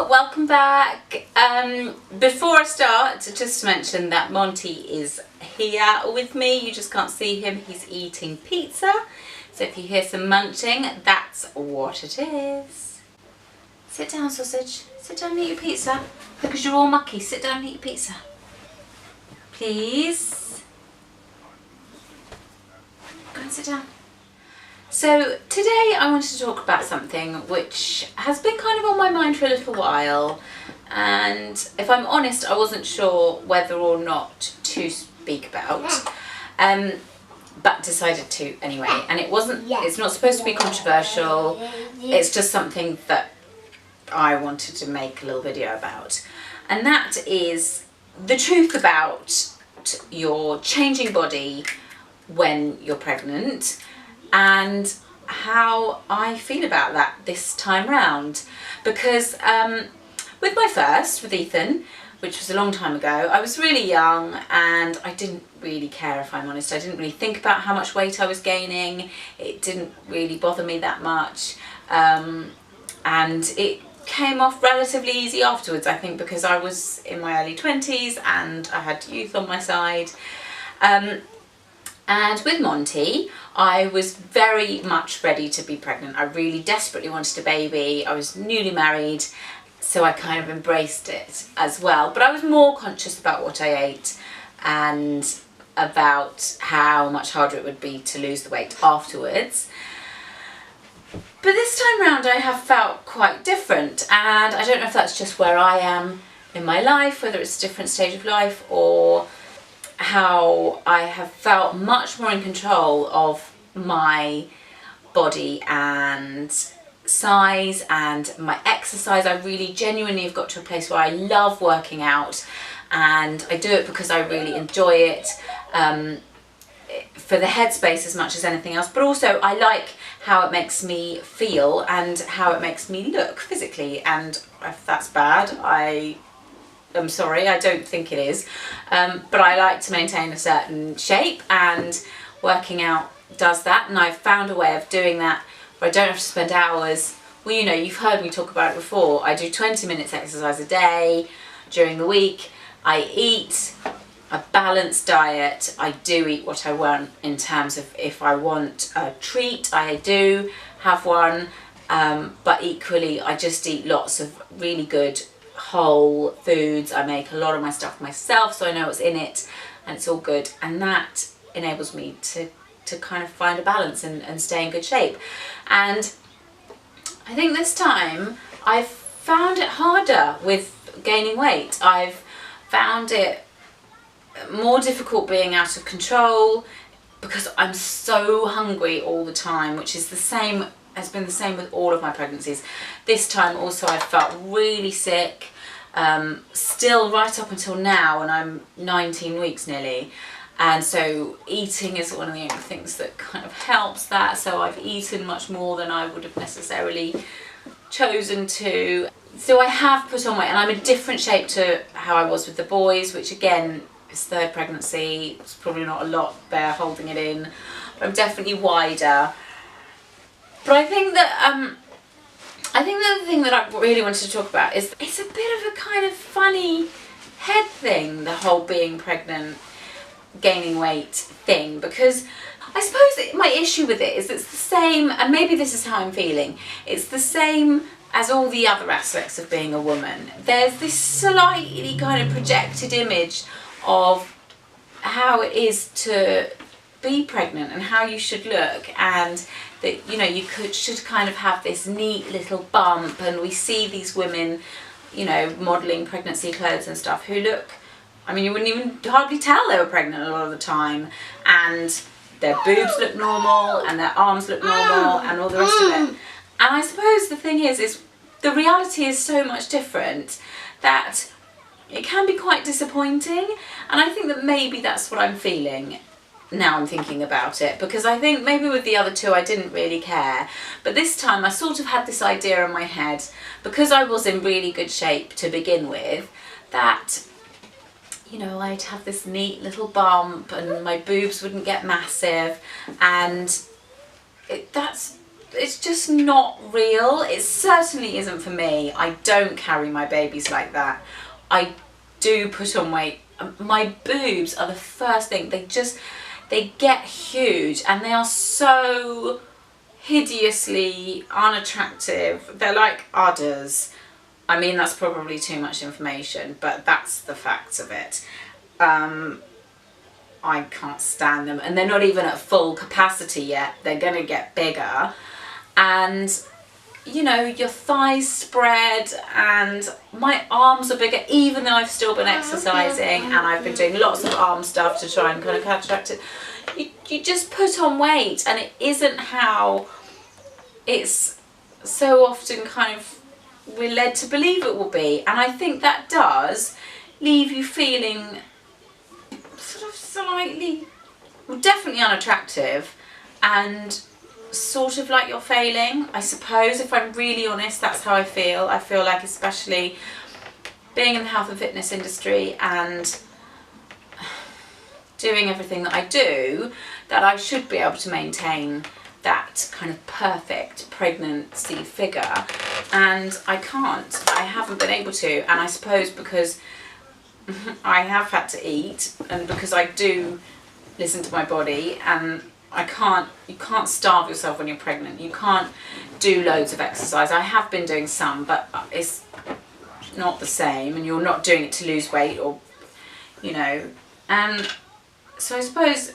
welcome back. Before I start, just to mention that Monty is here with me. You just can't see him, he's eating pizza. So if you hear some munching, that's what it is. Sit down, sausage. Sit down and eat your pizza. Because you're all mucky, sit down and eat your pizza. Please. Go and sit down. So today I wanted to talk about something which has been kind of on my mind for a little while, and if I'm honest I wasn't sure whether or not to speak about, but decided to anyway. And it's not supposed to be controversial, it's just something that I wanted to make a little video about, and that is the truth about your changing body when you're pregnant, and how I feel about that this time round. Because with my first, with Ethan, which was a long time ago, I was really young and I didn't really care, if I'm honest. I didn't really think about how much weight I was gaining. It didn't really bother me that much, and it came off relatively easy afterwards, I think, because I was in my early 20s and I had youth on my side. And with Monty, I was very much ready to be pregnant. I really desperately wanted a baby. I was newly married, so I kind of embraced it as well. But I was more conscious about what I ate and about how much harder it would be to lose the weight afterwards. But this time round I have felt quite different, and I don't know if that's just where I am in my life, whether it's a different stage of life, or how I have felt much more in control of my body and size and my exercise. I really genuinely have got to a place where I love working out, and I do it because I really enjoy it, for the headspace as much as anything else, but also I like how it makes me feel and how it makes me look physically. And if that's bad, I'm sorry, I don't think it is, but I like to maintain a certain shape, and working out does that. And I've found a way of doing that where I don't have to spend hours. Well, you know, you've heard me talk about it before. I do 20 minutes exercise a day during the week. I eat a balanced diet. I do eat what I want in terms of if I want a treat, I do have one, but equally I just eat lots of really good whole foods. I make a lot of my stuff myself, so I know what's in it and it's all good, and that enables me to kind of find a balance and stay in good shape. And I think this time I've found it harder with gaining weight. I've found it more difficult being out of control because I'm so hungry all the time, which is has been the same with all of my pregnancies. This time also I felt really sick, still right up until now, and I'm 19 weeks nearly, and so eating is one of the only things that kind of helps that. So I've eaten much more than I would have necessarily chosen to. So I have put on weight, and I'm a different shape to how I was with the boys, which again, it's third pregnancy, it's probably not a lot there holding it in, but I'm definitely wider. But I think that the other thing that I really wanted to talk about is it's a bit of a kind of funny head thing, the whole being pregnant, gaining weight thing, because I suppose my issue with it is it's the same, and maybe this is how I'm feeling, it's the same as all the other aspects of being a woman. There's this slightly kind of projected image of how it is to be pregnant and how you should look, and that, you know, you should kind of have this neat little bump, and we see these women, you know, modelling pregnancy clothes and stuff who look, I mean, you wouldn't even hardly tell they were pregnant a lot of the time, and their boobs look normal and their arms look normal and all the rest of it. And I suppose the thing is the reality is so much different that it can be quite disappointing, and I think that maybe that's what I'm feeling now I'm thinking about it, because I think maybe with the other two I didn't really care, but this time I sort of had this idea in my head, because I was in really good shape to begin with, that, you know, I'd have this neat little bump and my boobs wouldn't get massive, and that's it's just not real. It certainly isn't for me. I don't carry my babies like that. I do put on weight. My boobs are the first thing. They get huge and they are so hideously unattractive. They're like udders. I mean, that's probably too much information, but that's the facts of it. I can't stand them, and they're not even at full capacity yet. They're gonna get bigger, and you know, your thighs spread, and my arms are bigger, even though I've still been exercising and I've been doing lots of arm stuff to try and kind of counteract it. You just put on weight, and it isn't how it's so often kind of we're led to believe it will be. And I think that does leave you feeling sort of slightly, well, definitely unattractive, and sort of like you're failing, I suppose. If I'm really honest, that's how I feel. I feel like, especially being in the health and fitness industry and doing everything that I do, that I should be able to maintain that kind of perfect pregnancy figure, and I can't. I haven't been able to, and I suppose because I have had to eat, and because I do listen to my body, and you can't starve yourself when you're pregnant. You can't do loads of exercise. I have been doing some, but it's not the same, and you're not doing it to lose weight, or, you know, and so I suppose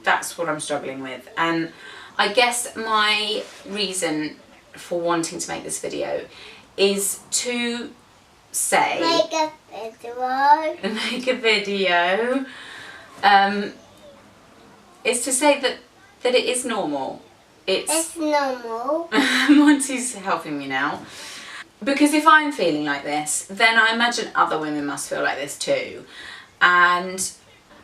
that's what I'm struggling with. And I guess my reason for wanting to make this video is to say make a video is to say that it is normal. It's normal. Monty's helping me now, because if I'm feeling like this, then I imagine other women must feel like this too. And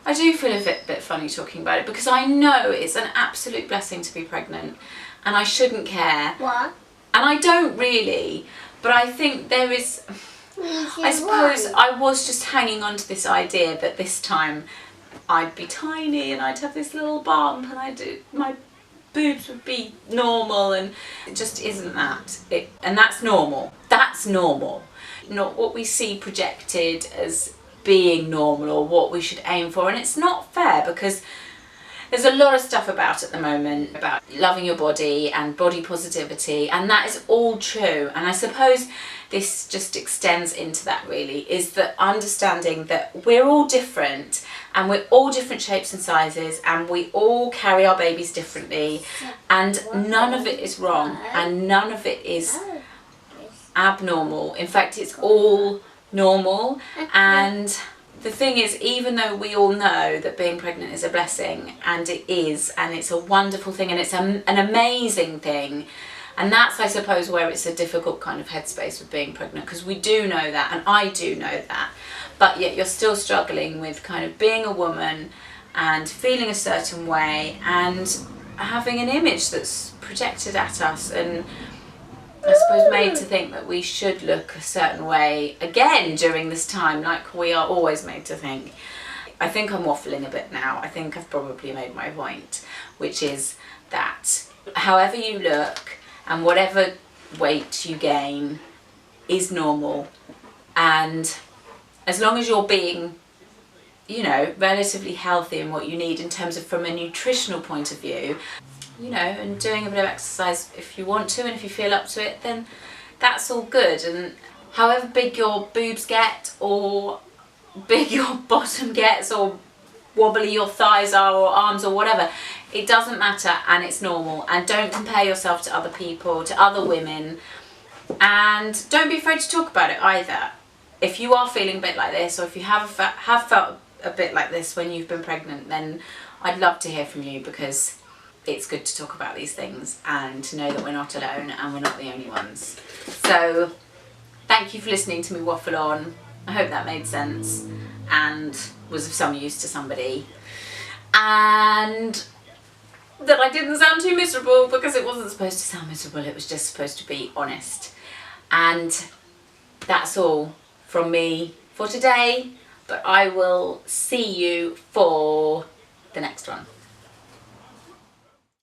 I do feel a bit funny talking about it, because I know it's an absolute blessing to be pregnant, and I shouldn't care. What? And I don't really, but I think there is, I suppose I was just hanging on to this idea that this time I'd be tiny and I'd have this little bump, and my boobs would be normal, and it just isn't that. And that's normal. That's normal. Not what we see projected as being normal or what we should aim for. And it's not fair, because there's a lot of stuff about at the moment about loving your body and body positivity, and that is all true. And I suppose this just extends into that, really, is that understanding that we're all different, and we're all different shapes and sizes, and we all carry our babies differently, and none of it is wrong, and none of it is abnormal. In fact, it's all normal. And the thing is, even though we all know that being pregnant is a blessing, and it is, and it's a wonderful thing, and it's an amazing thing, and that's, I suppose, where it's a difficult kind of headspace with being pregnant, because we do know that, and I do know that, but yet you're still struggling with kind of being a woman and feeling a certain way and having an image that's projected at us, and I suppose made to think that we should look a certain way again during this time, like we are always made to think. I think I'm waffling a bit now. I think I've probably made my point, which is that however you look and whatever weight you gain is normal, and as long as you're being, you know, relatively healthy in what you need in terms of from a nutritional point of view, you know, and doing a bit of exercise if you want to and if you feel up to it, then that's all good. And however big your boobs get, or big your bottom gets, or wobbly your thighs are, or arms, or whatever, it doesn't matter, and it's normal. And don't compare yourself to other people, to other women, and don't be afraid to talk about it either. If you are feeling a bit like this, or if you have felt a bit like this when you've been pregnant, then I'd love to hear from you, because it's good to talk about these things and to know that we're not alone and we're not the only ones. So thank you for listening to me waffle on. I hope that made sense and was of some use to somebody, and that I didn't sound too miserable, because it wasn't supposed to sound miserable, it was just supposed to be honest. And that's all from me for today, but I will see you for the next one.